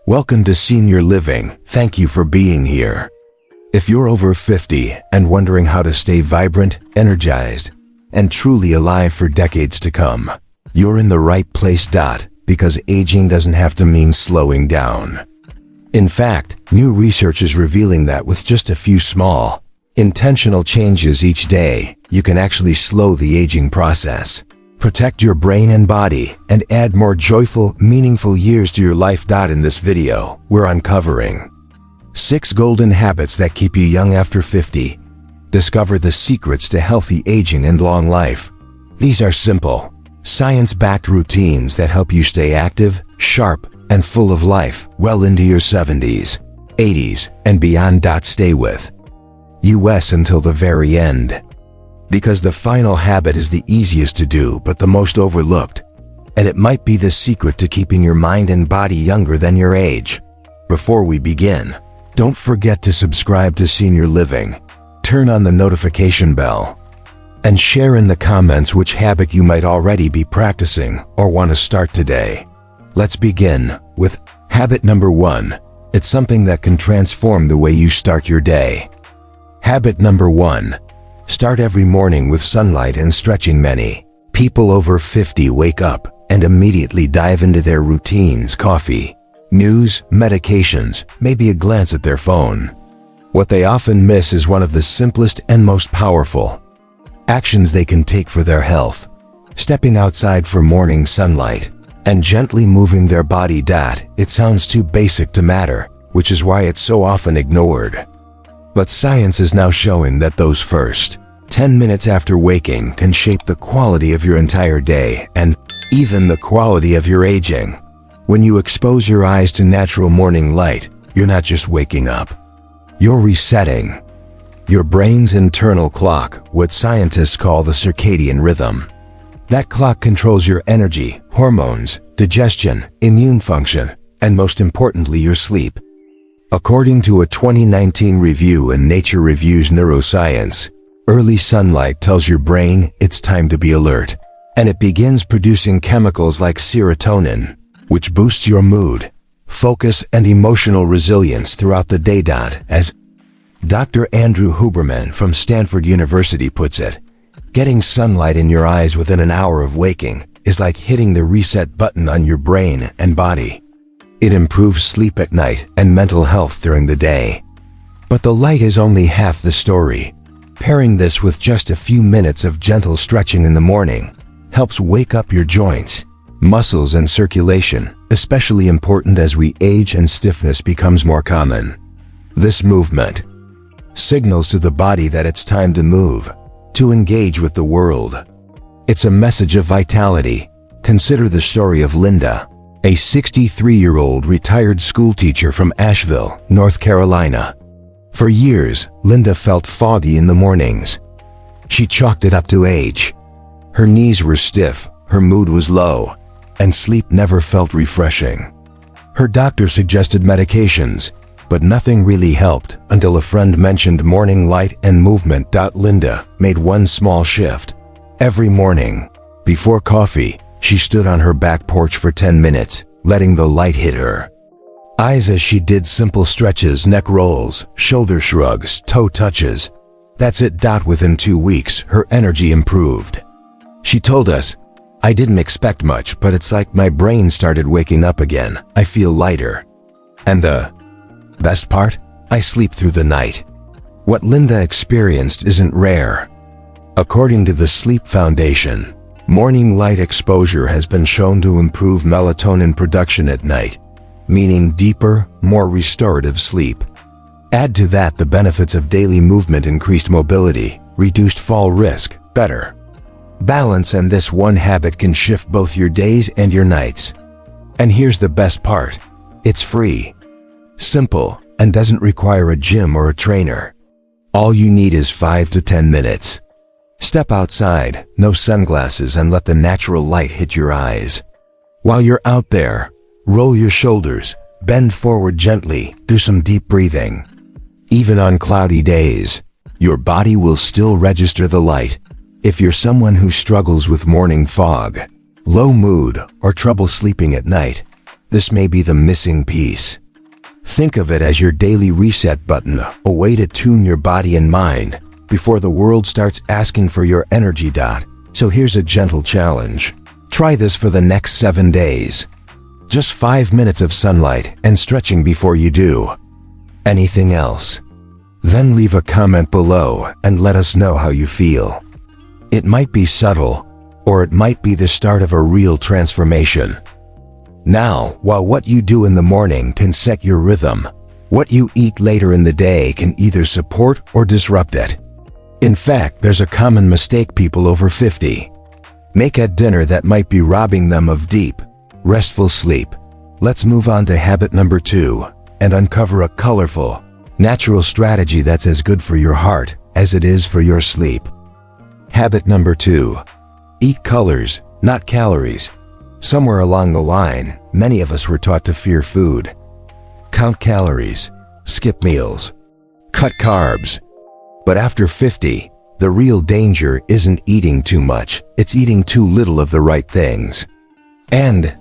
Welcome to Senior Living. Thank you for being here. If you're over 50 and wondering how to stay vibrant, energized, and truly alive for decades to come, you're in the right place. Because aging doesn't have to mean slowing down. In fact, new research is revealing that with just a few small, intentional changes each day, you can actually slow the aging process, protect your brain and body, and add more joyful, meaningful years to your life. In this video, we're uncovering 6 golden habits that keep you young after 50. Discover the secrets to healthy aging and long life. These are simple, science-backed routines that help you stay active, sharp, and full of life well into your 70s, 80s, and beyond. Stay with us until the very end, because the final habit is the easiest to do but the most overlooked, and it might be the secret to keeping your mind and body younger than your age. Before we begin, don't forget to subscribe to Senior Living, turn on the notification bell, and share in the comments which habit you might already be practicing or want to start today. Let's begin with habit number 1. It's something that can transform the way you start your day. Habit number 1. Start every morning with sunlight and stretching. Many people over 50 wake up and immediately dive into their routines: coffee, news, medications, maybe a glance at their phone. What they often miss is one of the simplest and most powerful actions they can take for their health: stepping outside for morning sunlight and gently moving their body. It sounds too basic to matter, which is why it's so often ignored. But science is now showing that those first 10 minutes after waking can shape the quality of your entire day and even the quality of your aging. When you expose your eyes to natural morning light, you're not just waking up, you're resetting your brain's internal clock, what scientists call the circadian rhythm. That clock controls your energy, hormones, digestion, immune function, and most importantly, your sleep. According to a 2019 review in Nature Reviews Neuroscience, early sunlight tells your brain it's time to be alert, and it begins producing chemicals like serotonin, which boosts your mood, focus, and emotional resilience throughout the day. As Dr. Andrew Huberman from Stanford University puts it, getting sunlight in your eyes within an hour of waking is like hitting the reset button on your brain and body. It improves sleep at night and mental health during the day. But the light is only half the story. Pairing this with just a few minutes of gentle stretching in the morning helps wake up your joints, muscles, and circulation, especially important as we age and stiffness becomes more common. This movement signals to the body that it's time to move, to engage with the world. It's a message of vitality. Consider the story of Linda, a 63-year-old retired schoolteacher from Asheville, North Carolina. For years, Linda felt foggy in the mornings. She chalked it up to age. Her knees were stiff, her mood was low, and sleep never felt refreshing. Her doctor suggested medications, but nothing really helped until a friend mentioned morning light and movement. Linda made one small shift. Every morning, before coffee, she stood on her back porch for 10 minutes, letting the light hit her eyes as she did simple stretches, neck rolls, shoulder shrugs, toe touches. That's it. Within 2 weeks, her energy improved. She told us, "I didn't expect much, but it's like my brain started waking up again. I feel lighter. And the best part? I sleep through the night." What Linda experienced isn't rare. According to the Sleep Foundation, morning light exposure has been shown to improve melatonin production at night, meaning deeper, more restorative sleep. Add to that the benefits of daily movement: increased mobility, reduced fall risk, better balance, and this one habit can shift both your days and your nights. And here's the best part: it's free, simple, and doesn't require a gym or a trainer. All you need is 5 to 10 minutes. Step outside, no sunglasses, and let the natural light hit your eyes. While you're out there, roll your shoulders, bend forward gently, do some deep breathing. Even on cloudy days, your body will still register the light. If you're someone who struggles with morning fog, low mood, or trouble sleeping at night, this may be the missing piece. Think of it as your daily reset button, a way to tune your body and mind before the world starts asking for your energy. So here's a gentle challenge. Try this for the next 7 days. Just 5 minutes of sunlight and stretching before you do anything else. Then leave a comment below and let us know how you feel. It might be subtle, or it might be the start of a real transformation. Now, while what you do in the morning can set your rhythm, what you eat later in the day can either support or disrupt it. In fact, there's a common mistake people over 50 make at dinner that might be robbing them of deep, restful sleep. Let's move on to habit number 2 and uncover a colorful, natural strategy that's as good for your heart as it is for your sleep. Habit number 2. Eat colors, not calories. Somewhere along the line, many of us were taught to fear food. Count calories, skip meals, cut carbs. But after 50, the real danger isn't eating too much, it's eating too little of the right things. And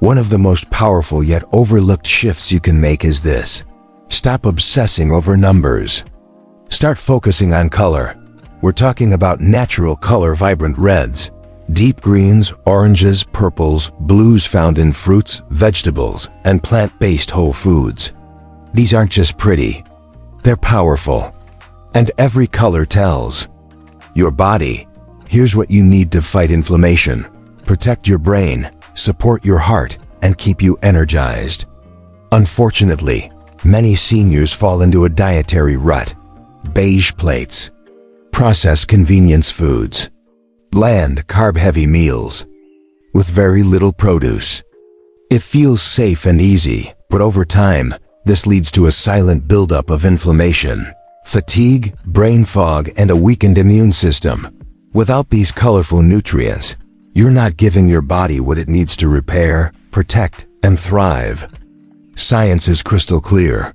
one of the most powerful yet overlooked shifts you can make is this. Stop obsessing over numbers. Start focusing on color. We're talking about natural color, vibrant reds, deep greens, oranges, purples, blues found in fruits, vegetables, and plant-based whole foods. These aren't just pretty, they're powerful. And every color tells your body, here's what you need to fight inflammation, protect your brain, support your heart, and keep you energized. Unfortunately, many seniors fall into a dietary rut. Beige plates, processed convenience foods, bland, carb-heavy meals with very little produce. It feels safe and easy, but over time, this leads to a silent buildup of inflammation, fatigue, brain fog, and a weakened immune system. Without these colorful nutrients, you're not giving your body what it needs to repair, protect, and thrive. Science is crystal clear.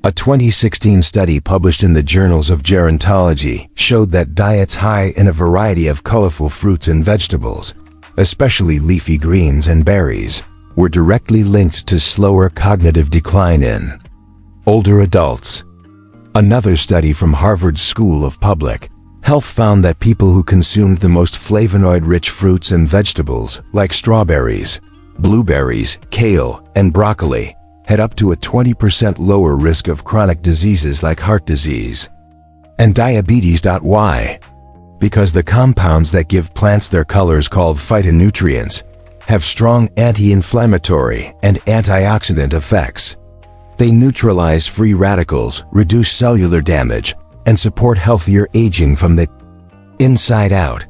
A 2016 study published in the Journals of Gerontology showed that diets high in a variety of colorful fruits and vegetables, especially leafy greens and berries, were directly linked to slower cognitive decline in older adults. Another study from Harvard's School of Public Health found that people who consumed the most flavonoid-rich fruits and vegetables, like strawberries, blueberries, kale, and broccoli, had up to a 20% lower risk of chronic diseases like heart disease and diabetes. Why? Because the compounds that give plants their colors, called phytonutrients, have strong anti-inflammatory and antioxidant effects. They neutralize free radicals, reduce cellular damage, and support healthier aging from the inside out.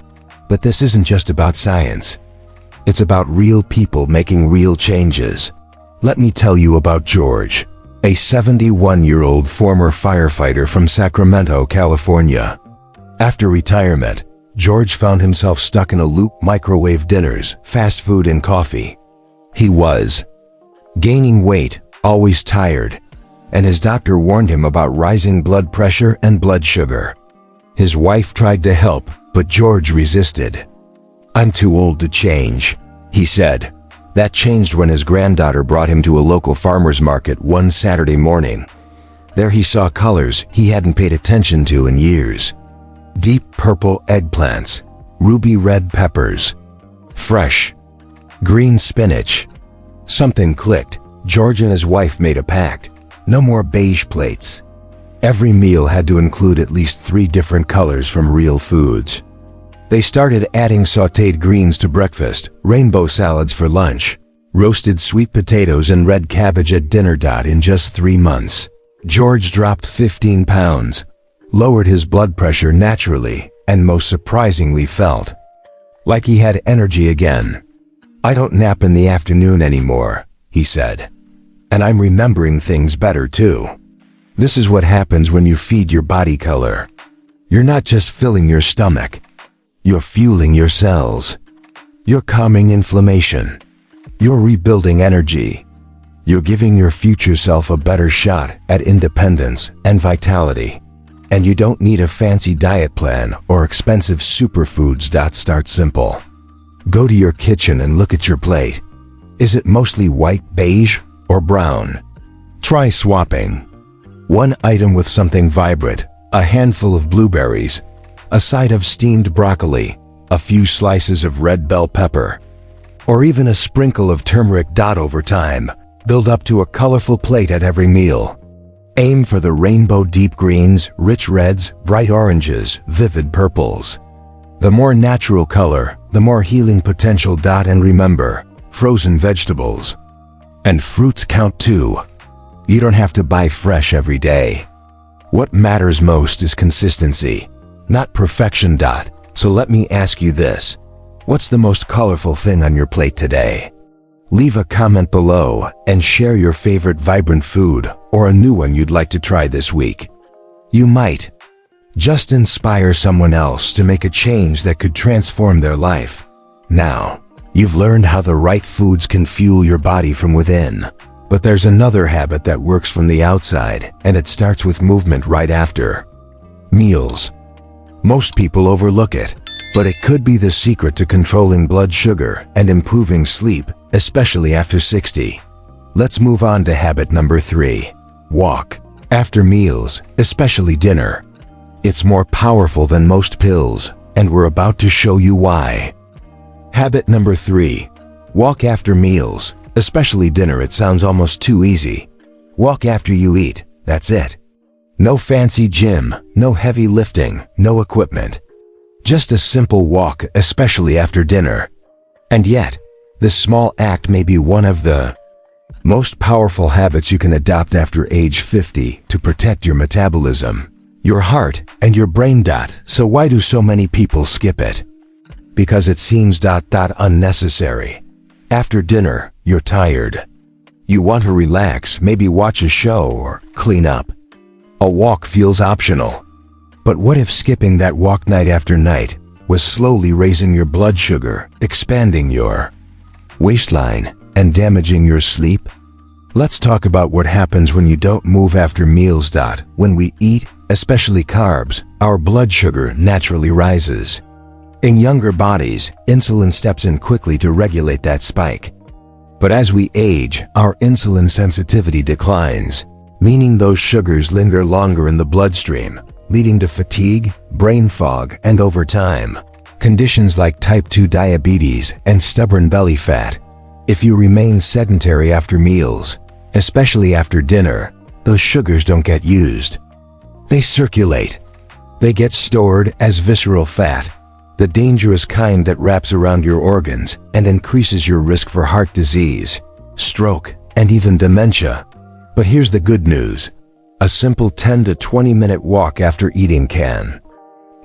But this isn't just about science. It's about real people making real changes. Let me tell you about George, a 71-year-old former firefighter from Sacramento, California. After retirement, George found himself stuck in a loop: microwave dinners, fast food, and coffee. He was gaining weight, always tired, and his doctor warned him about rising blood pressure and blood sugar. His wife tried to help, but George resisted. "I'm too old to change," he said. That changed when his granddaughter brought him to a local farmer's market one Saturday morning. There he saw colors he hadn't paid attention to in years. Deep purple eggplants, ruby red peppers, fresh green spinach. Something clicked. George and his wife made a pact. No more beige plates. Every meal had to include at least 3 different colors from real foods. They started adding sautéed greens to breakfast, rainbow salads for lunch, roasted sweet potatoes and red cabbage at dinner. In just 3 months, George dropped 15 pounds, lowered his blood pressure naturally, and most surprisingly felt like he had energy again. "I don't nap in the afternoon anymore," he said. "And I'm remembering things better too." This is what happens when you feed your body color. You're not just filling your stomach. You're fueling your cells. You're calming inflammation. You're rebuilding energy. You're giving your future self a better shot at independence and vitality. And you don't need a fancy diet plan or expensive superfoods. Start simple. Go to your kitchen and look at your plate. Is it mostly white, beige, or brown? Try swapping. One item with something vibrant, a handful of blueberries, a side of steamed broccoli, a few slices of red bell pepper, or even a sprinkle of turmeric. Over time, build up to a colorful plate at every meal. Aim for the rainbow deep greens, rich reds, bright oranges, vivid purples. The more natural color, the more healing potential. And remember, frozen vegetables and fruits count too. You don't have to buy fresh every day. What matters most is consistency, not perfection. So let me ask you this. What's the most colorful thing on your plate today? Leave a comment below and share your favorite vibrant food or a new one you'd like to try this week. You might just inspire someone else to make a change that could transform their life. Now, you've learned how the right foods can fuel your body from within. But there's another habit that works from the outside, and it starts with movement right after meals. Most people overlook it, but it could be the secret to controlling blood sugar and improving sleep, especially after 60. Let's move on to habit number 3. Walk after meals, especially dinner. It's more powerful than most pills, and we're about to show you why. Habit number 3. Walk after meals, especially dinner. It sounds almost too easy. Walk after you eat, that's it. No fancy gym, no heavy lifting, no equipment. Just a simple walk, especially after dinner. And yet, this small act may be one of the most powerful habits you can adopt after age 50 to protect your metabolism, your heart, and your brain. So why do so many people skip it? Because it seems unnecessary. After dinner, you're tired. You want to relax, maybe watch a show or clean up. A walk feels optional. But what if skipping that walk night after night was slowly raising your blood sugar, expanding your waistline, and damaging your sleep? Let's talk about what happens when you don't move after meals. When we eat, especially carbs, our blood sugar naturally rises. In younger bodies, insulin steps in quickly to regulate that spike. But as we age, our insulin sensitivity declines, meaning those sugars linger longer in the bloodstream, leading to fatigue, brain fog, and over time, conditions like type 2 diabetes and stubborn belly fat. If you remain sedentary after meals, especially after dinner, those sugars don't get used. They circulate. They get stored as visceral fat, the dangerous kind that wraps around your organs and increases your risk for heart disease, stroke, and even dementia. But here's the good news. A simple 10 to 20 minute walk after eating can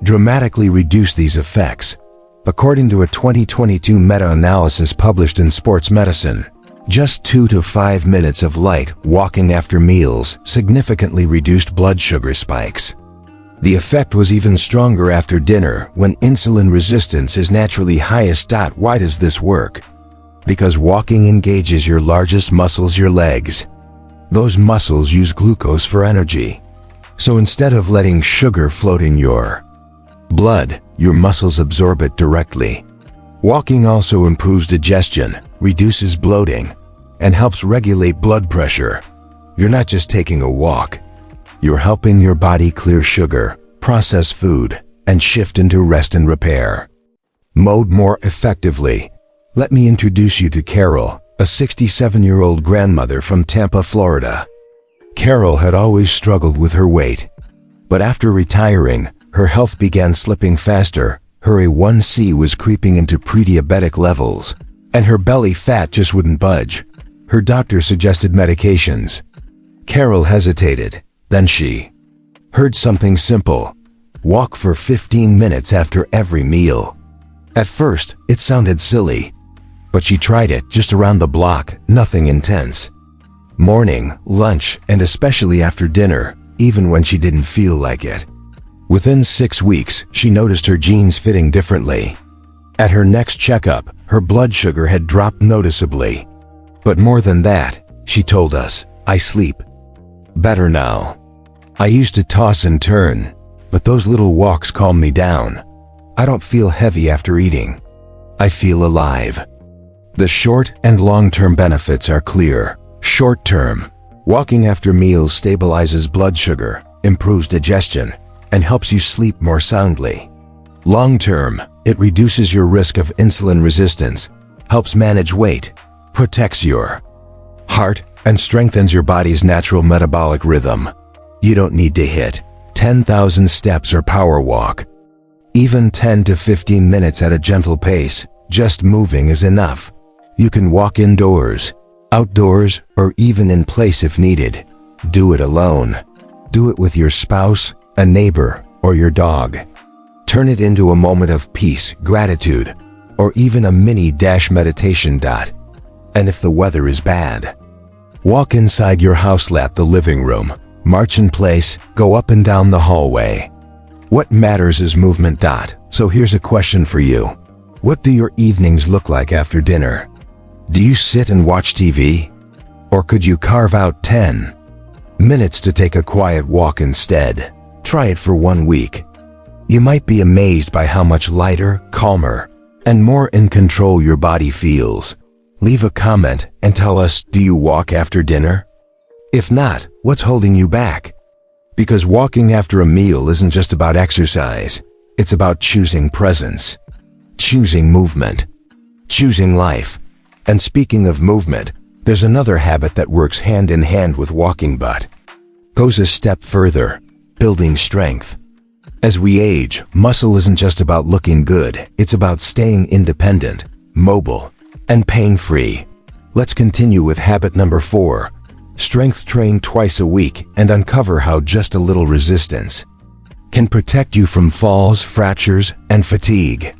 dramatically reduce these effects. According to a 2022 meta-analysis published in Sports Medicine, just 2 to 5 minutes of light walking after meals significantly reduced blood sugar spikes. The effect was even stronger after dinner when insulin resistance is naturally highest. Why does this work? Because walking engages your largest muscles, your legs. Those muscles use glucose for energy. So instead of letting sugar float in your blood, your muscles absorb it directly. Walking also improves digestion, reduces bloating, and helps regulate blood pressure. You're not just taking a walk. You're helping your body clear sugar, process food, and shift into rest and repair mode more effectively. Let me introduce you to Carol, a 67-year-old grandmother from Tampa, Florida. Carol had always struggled with her weight. But after retiring, her health began slipping faster, her A1C was creeping into pre-diabetic levels, and her belly fat just wouldn't budge. Her doctor suggested medications. Carol hesitated. Then she heard something simple. Walk for 15 minutes after every meal. At first, it sounded silly. But she tried it just around the block, nothing intense. Morning, lunch, and especially after dinner, even when she didn't feel like it. Within 6 weeks, she noticed her jeans fitting differently. At her next checkup, her blood sugar had dropped noticeably. But more than that, she told us, I sleep better now. I used to toss and turn, but those little walks calm me down. I don't feel heavy after eating. I feel alive. The short and long-term benefits are clear. Short-term, walking after meals stabilizes blood sugar, improves digestion, and helps you sleep more soundly. Long-term, it reduces your risk of insulin resistance, helps manage weight, protects your heart, and strengthens your body's natural metabolic rhythm. You don't need to hit 10,000 steps or power walk. Even 10 to 15 minutes at a gentle pace, just moving is enough. You can walk indoors, outdoors, or even in place if needed. Do it alone. Do it with your spouse, a neighbor, or your dog. Turn it into a moment of peace, gratitude, or even a mini meditation. And if the weather is bad, walk inside your house, let the living room, march in place, go up and down the hallway. What matters is movement. So here's a question for you. What do your evenings look like after dinner? Do you sit and watch TV? Or could you carve out 10 minutes to take a quiet walk instead? Try it for 1 week. You might be amazed by how much lighter, calmer, and more in control your body feels. Leave a comment and tell us, do you walk after dinner? If not, what's holding you back? Because walking after a meal isn't just about exercise. It's about choosing presence, choosing movement, choosing life. And speaking of movement, there's another habit that works hand in hand with walking but goes a step further, building strength. As we age, muscle isn't just about looking good, it's about staying independent, mobile, and pain-free. Let's continue with habit number 4. Strength train twice a week and uncover how just a little resistance can protect you from falls, fractures, and fatigue.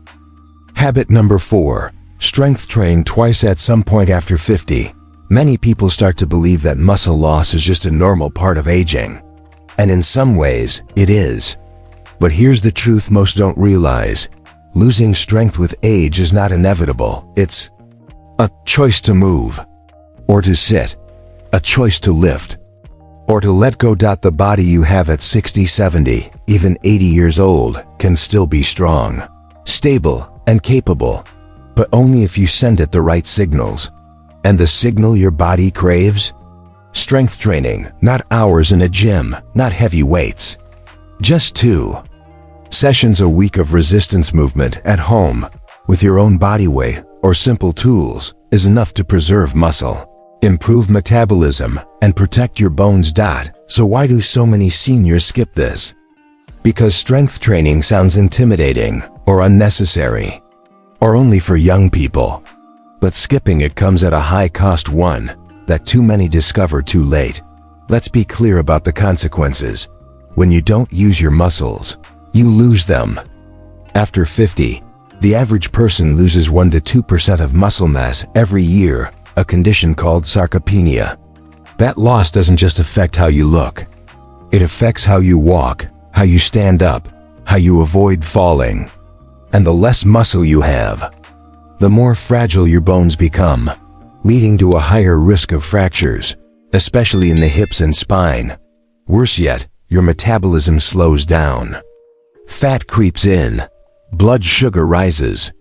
Habit number 4. Strength train twice at some point after 50. Many people start to believe that muscle loss is just a normal part of aging. And in some ways, it is. But here's the truth most don't realize. Losing strength with age is not inevitable. It's a choice to move, or to sit, a choice to lift, or to let go. The body you have at 60, 70, even 80 years old can still be strong, stable, and capable. But only if you send it the right signals. And the signal your body craves? Strength training, not hours in a gym, not heavy weights. Just 2 sessions a week of resistance movement at home, with your own body weight or simple tools, is enough to preserve muscle, improve metabolism, and protect your bones. So why do so many seniors skip this? Because strength training sounds intimidating or unnecessary, or only for young people. But skipping it comes at a high cost, one that too many discover too late. Let's be clear about the consequences. When you don't use your muscles, you lose them. After 50, the average person loses 1 to 2% of muscle mass every year, a condition called sarcopenia. That loss doesn't just affect how you look. It affects how you walk, how you stand up, how you avoid falling. And the less muscle you have, the more fragile your bones become, leading to a higher risk of fractures, especially in the hips and spine. Worse yet, your metabolism slows down. Fat creeps in, blood sugar rises,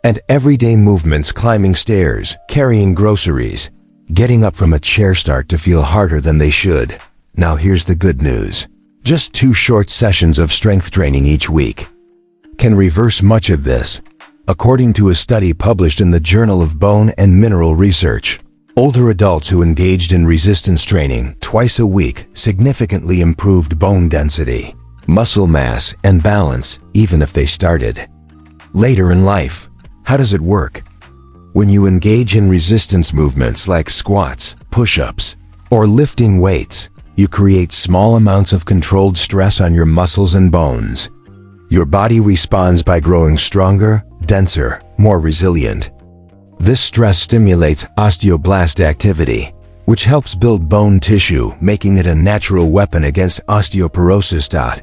and everyday movements, climbing stairs, carrying groceries, getting up from a chair, start to feel harder than they should. Now here's the good news. Just 2 short sessions of strength training each week can reverse much of this. According to a study published in the Journal of Bone and Mineral Research, older adults who engaged in resistance training twice a week significantly improved bone density, muscle mass, and balance, even if they started later in life. How does it work? When you engage in resistance movements like squats, push-ups, or lifting weights, you create small amounts of controlled stress on your muscles and bones. Your body responds by growing stronger, denser, more resilient. This stress stimulates osteoblast activity, which helps build bone tissue, making it a natural weapon against osteoporosis.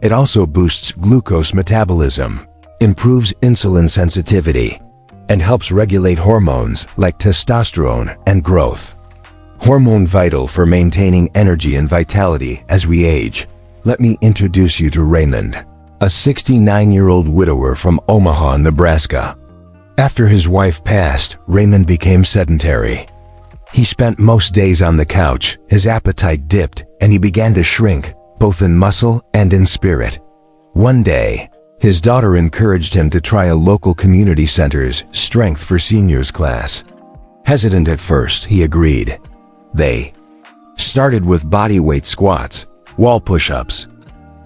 It also boosts glucose metabolism, improves insulin sensitivity, and helps regulate hormones like testosterone and growth hormone, vital for maintaining energy and vitality as we age. Let me introduce you to Raymond, a 69-year-old widower from Omaha, Nebraska. After his wife passed, Raymond became sedentary. He spent most days on the couch, his appetite dipped, and he began to shrink, both in muscle and in spirit. One day, his daughter encouraged him to try a local community center's Strength for Seniors class. Hesitant at first, he agreed. They started with bodyweight squats, wall push-ups,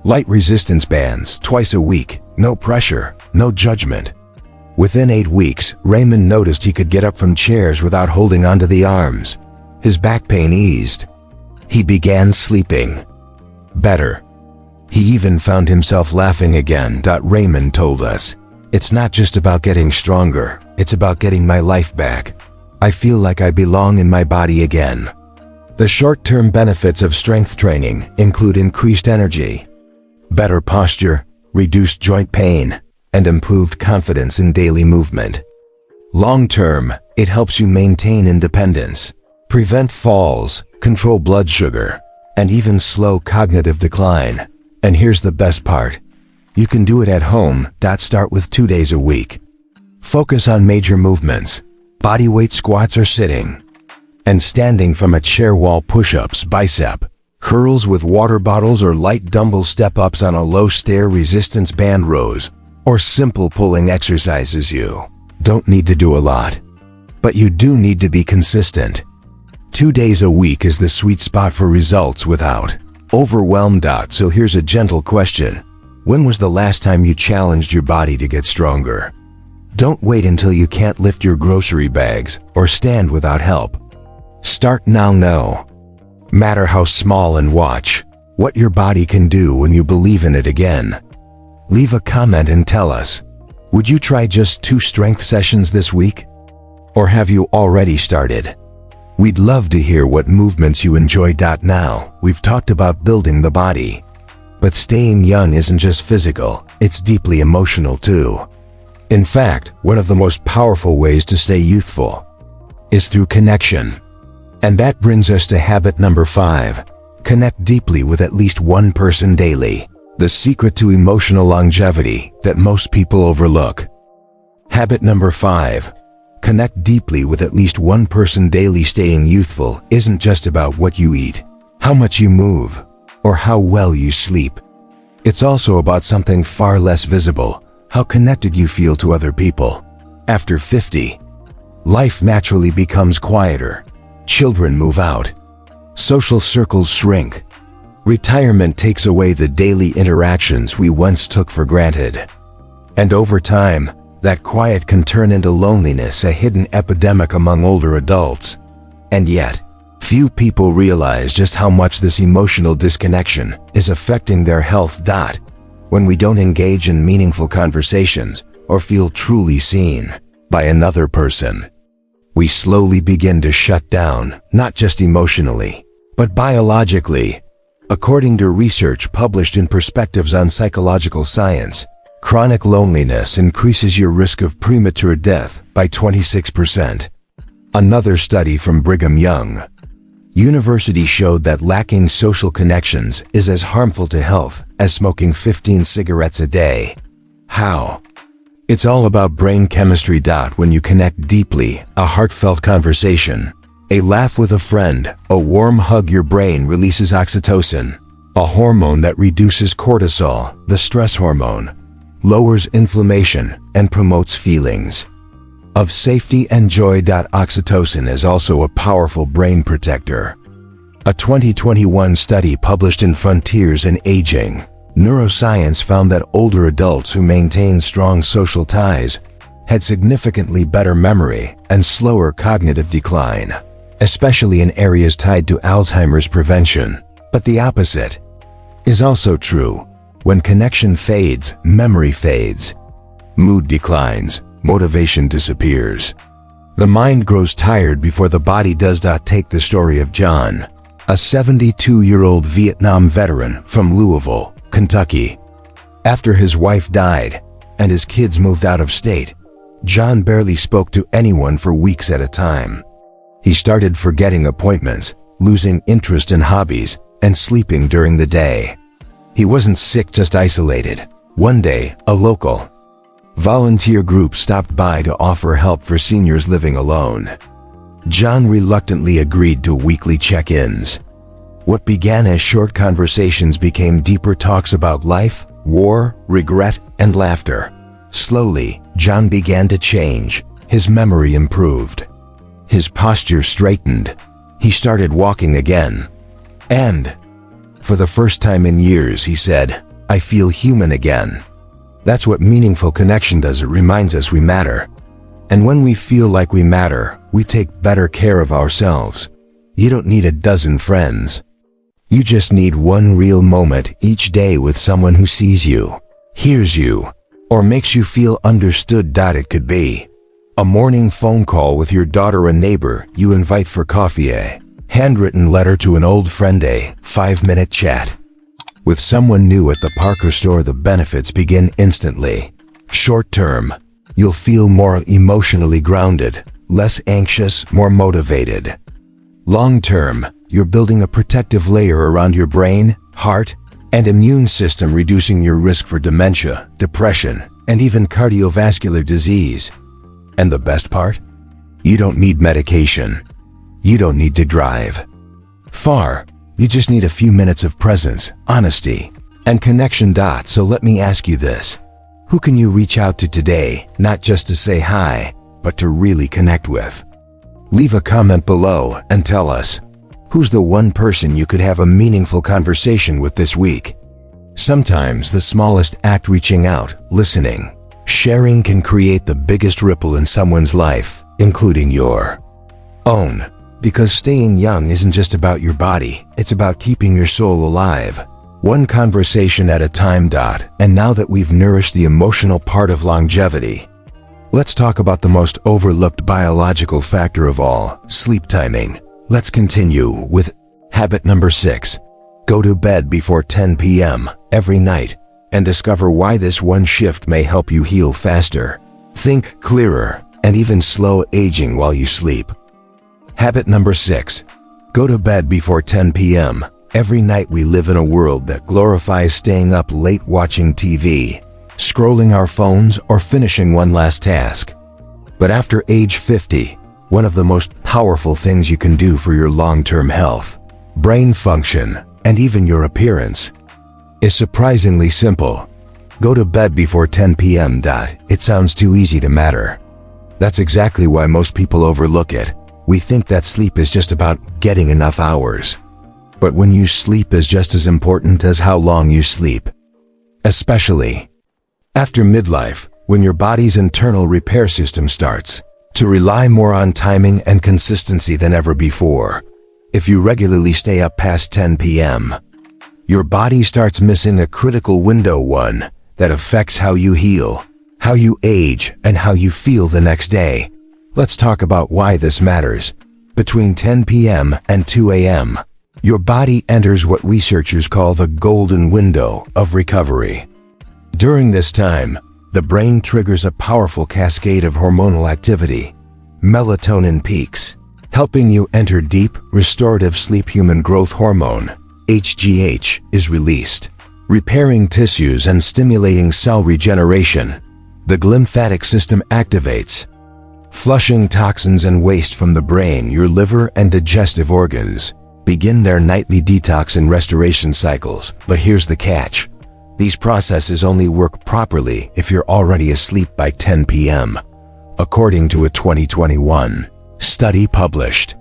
light resistance bands twice a week, no pressure, no judgment. Within 8 weeks, Raymond noticed he could get up from chairs without holding onto the arms. His back pain eased. He began sleeping better. He even found himself laughing again. Raymond told us, "It's not just about getting stronger, it's about getting my life back. I feel like I belong in my body again." The short-term benefits of strength training include increased energy, better posture, reduced joint pain, and improved confidence in daily movement. Long-term, it helps you maintain independence, prevent falls, control blood sugar, and even slow cognitive decline. And here's the best part. You can do it at home. Start with 2 days a week. Focus on major movements, bodyweight squats or sitting, and standing from a chair, wall push-ups, bicep curls with water bottles, or light dumbbell step-ups on a low stair resistance band rows, or simple pulling exercises. You don't need to do a lot, but you do need to be consistent. 2 days a week is the sweet spot for results without overwhelm. So here's a gentle question. When was the last time you challenged your body to get stronger? Don't wait until you can't lift your grocery bags or stand without help. Start now. No matter how small, and watch what your body can do when you believe in it again. Leave a comment and tell us, would you try just 2 strength sessions this week? Or have you already started? We'd love to hear what movements you enjoy. Now, we've talked about building the body. But staying young isn't just physical, it's deeply emotional too. In fact, one of the most powerful ways to stay youthful is through connection. And that brings us to habit number 5. Connect deeply with at least one person daily. The secret to emotional longevity that most people overlook. Habit number 5. Connect deeply with at least one person daily. Staying youthful isn't just about what you eat, how much you move, or how well you sleep. It's also about something far less visible, how connected you feel to other people. After 50, life naturally becomes quieter. Children move out. Social circles shrink. Retirement takes away the daily interactions we once took for granted. And over time, that quiet can turn into loneliness, a hidden epidemic among older adults. And yet, few people realize just how much this emotional disconnection is affecting their health. When we don't engage in meaningful conversations or feel truly seen by another person, we slowly begin to shut down, not just emotionally, but biologically. According to research published in Perspectives on Psychological Science, chronic loneliness increases your risk of premature death by 26%. Another study from Brigham Young University showed that lacking social connections is as harmful to health as smoking 15 cigarettes a day. How? It's all about brain chemistry. When you connect deeply, a heartfelt conversation, a laugh with a friend, a warm hug, your brain releases oxytocin, a hormone that reduces cortisol, the stress hormone, lowers inflammation, and promotes feelings of safety and joy. Oxytocin is also a powerful brain protector. A 2021 study published in Frontiers in Aging Neuroscience found that older adults who maintained strong social ties had significantly better memory and slower cognitive decline, especially in areas tied to Alzheimer's prevention. But the opposite is also true. When connection fades, memory fades, mood declines, motivation disappears. The mind grows tired before the body does. Take the story of John, a 72-year-old Vietnam veteran from Louisville, Kentucky. After his wife died and his kids moved out of state, John barely spoke to anyone for weeks at a time. He started forgetting appointments, losing interest in hobbies, and sleeping during the day. He wasn't sick, just isolated. One day, a local Volunteer groups stopped by to offer help for seniors living alone. John reluctantly agreed to weekly check-ins. What began as short conversations became deeper talks about life, war, regret, and laughter. Slowly, John began to change. His memory improved. His posture straightened. He started walking again. And, for the first time in years, he said, "I feel human again." That's what meaningful connection does. It reminds us we matter. And when we feel like we matter, we take better care of ourselves. You don't need a dozen friends. You just need one real moment each day with someone who sees you, hears you, or makes you feel understood. It could be a morning phone call with your daughter, a neighbor you invite for coffee, a handwritten letter to an old friend, a 5-minute chat with someone new at the park or store. The benefits begin instantly. Short term, you'll feel more emotionally grounded, less anxious, more motivated. Long term, you're building a protective layer around your brain, heart, and immune system, reducing your risk for dementia, depression, and even cardiovascular disease. And the best part? You don't need medication. You don't need to drive far. You just need a few minutes of presence, honesty, and connection. So let me ask you this. Who can you reach out to today, not just to say hi, but to really connect with? Leave a comment below and tell us, who's the one person you could have a meaningful conversation with this week? Sometimes the smallest act, reaching out, listening, sharing, can create the biggest ripple in someone's life, including your own. Because staying young isn't just about your body, it's about keeping your soul alive. One conversation at a time. And now that we've nourished the emotional part of longevity, let's talk about the most overlooked biological factor of all, sleep timing. Let's continue with habit number 6. Go to bed before 10 p.m. every night and discover why this one shift may help you heal faster, think clearer, and even slow aging while you sleep. Habit number 6. Go to bed before 10 p.m. every night. We live in a world that glorifies staying up late watching TV, scrolling our phones, or finishing one last task. But after age 50, one of the most powerful things you can do for your long-term health, brain function, and even your appearance is surprisingly simple. Go to bed before 10 p.m. It sounds too easy to matter. That's exactly why most people overlook it. We think that sleep is just about getting enough hours. But when you sleep is just as important as how long you sleep. Especially after midlife, when your body's internal repair system starts to rely more on timing and consistency than ever before. If you regularly stay up past 10 p.m., your body starts missing a critical window, one that affects how you heal, how you age, and how you feel the next day. Let's talk about why this matters. Between 10 p.m. and 2 a.m., your body enters what researchers call the golden window of recovery. During this time, the brain triggers a powerful cascade of hormonal activity. Melatonin peaks, helping you enter deep, restorative sleep. Human growth hormone, HGH, is released, repairing tissues and stimulating cell regeneration. The lymphatic system activates, flushing toxins and waste from the brain. Your liver and digestive organs begin their nightly detox and restoration cycles. But here's the catch. These processes only work properly if you're already asleep by 10 p.m., according to a 2021 study published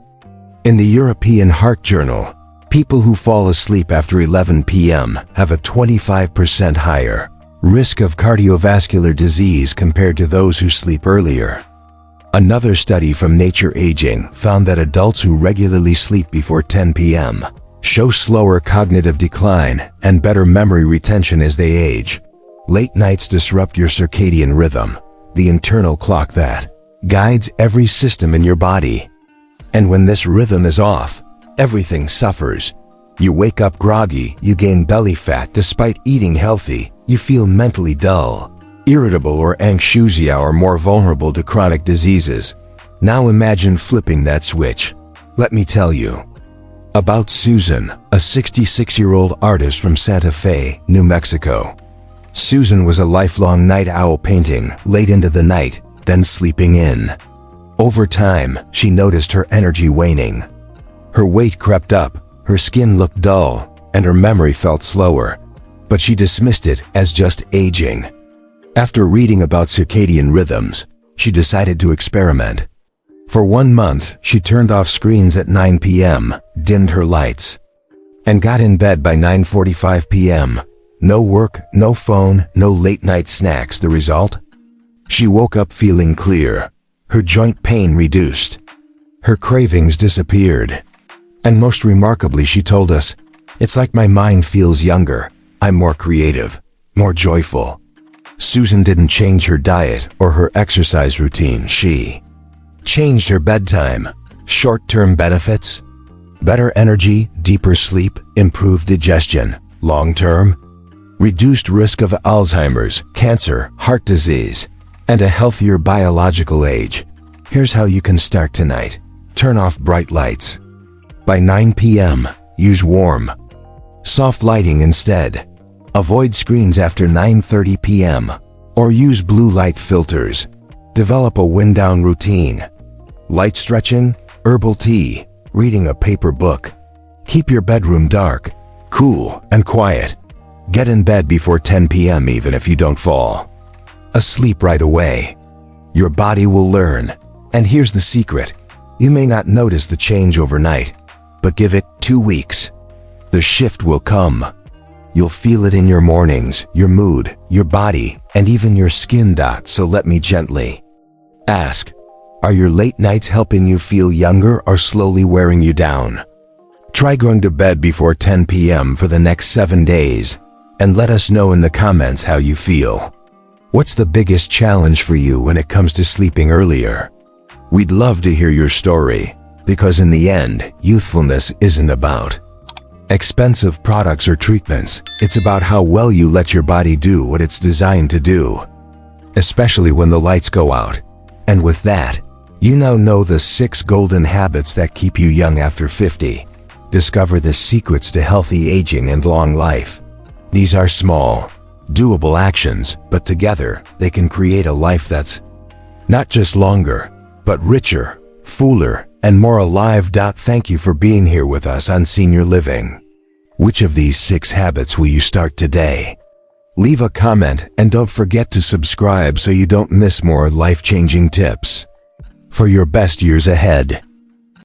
in the European Heart Journal. People who fall asleep after 11 p.m. have a 25% higher risk of cardiovascular disease compared to those who sleep earlier. Another study from Nature Aging found that adults who regularly sleep before 10 p.m. show slower cognitive decline and better memory retention as they age. Late nights disrupt your circadian rhythm, the internal clock that guides every system in your body. And when this rhythm is off, everything suffers. You wake up groggy, you gain belly fat despite eating healthy, you feel mentally dull, irritable, or anxious, or more vulnerable to chronic diseases. Now imagine flipping that switch. Let me tell you about Susan, a 66-year-old artist from Santa Fe, New Mexico. Susan was a lifelong night owl, painting late into the night, then sleeping in. Over time, she noticed her energy waning. Her weight crept up, her skin looked dull, and her memory felt slower. But she dismissed it as just aging. After reading about circadian rhythms, she decided to experiment. For 1 month, she turned off screens at 9 p.m., dimmed her lights, and got in bed by 9:45 p.m. No work, no phone, no late-night snacks. The result? She woke up feeling clear. Her joint pain reduced. Her cravings disappeared. And most remarkably, she told us, "It's like my mind feels younger. I'm more creative, more joyful." Susan didn't change her diet or her exercise routine. She changed her bedtime. Short-term benefits: better energy, deeper sleep, improved digestion. Long-term: reduced risk of Alzheimer's, cancer, heart disease, and a healthier biological age. Here's how you can start tonight. Turn off bright lights. By 9 p.m., use warm, soft lighting instead. Avoid screens after 9:30 p.m. or use blue light filters. Develop a wind-down routine. Light stretching, herbal tea, reading a paper book. Keep your bedroom dark, cool, and quiet. Get in bed before 10 p.m. even if you don't fall asleep right away. Your body will learn. And here's the secret. You may not notice the change overnight, but give it 2 weeks. The shift will come. You'll feel it in your mornings, your mood, your body, and even your skin. So let me gently ask, are your late nights helping you feel younger or slowly wearing you down? Try going to bed before 10 p.m. for the next 7 days, and let us know in the comments how you feel. What's the biggest challenge for you when it comes to sleeping earlier? We'd love to hear your story, because in the end, youthfulness isn't about expensive products or treatments. It's about how well you let your body do what it's designed to do, especially when the lights go out. And with that, you now know the 6 golden habits that keep you young after 50. Discover the secrets to healthy aging and long life. These are small, doable actions, but together they can create a life that's not just longer, but richer, fuller, and more alive. Thank you for being here with us on Senior Living. Which of these 6 habits will you start today? Leave a comment and don't forget to subscribe so you don't miss more life-changing tips for your best years ahead.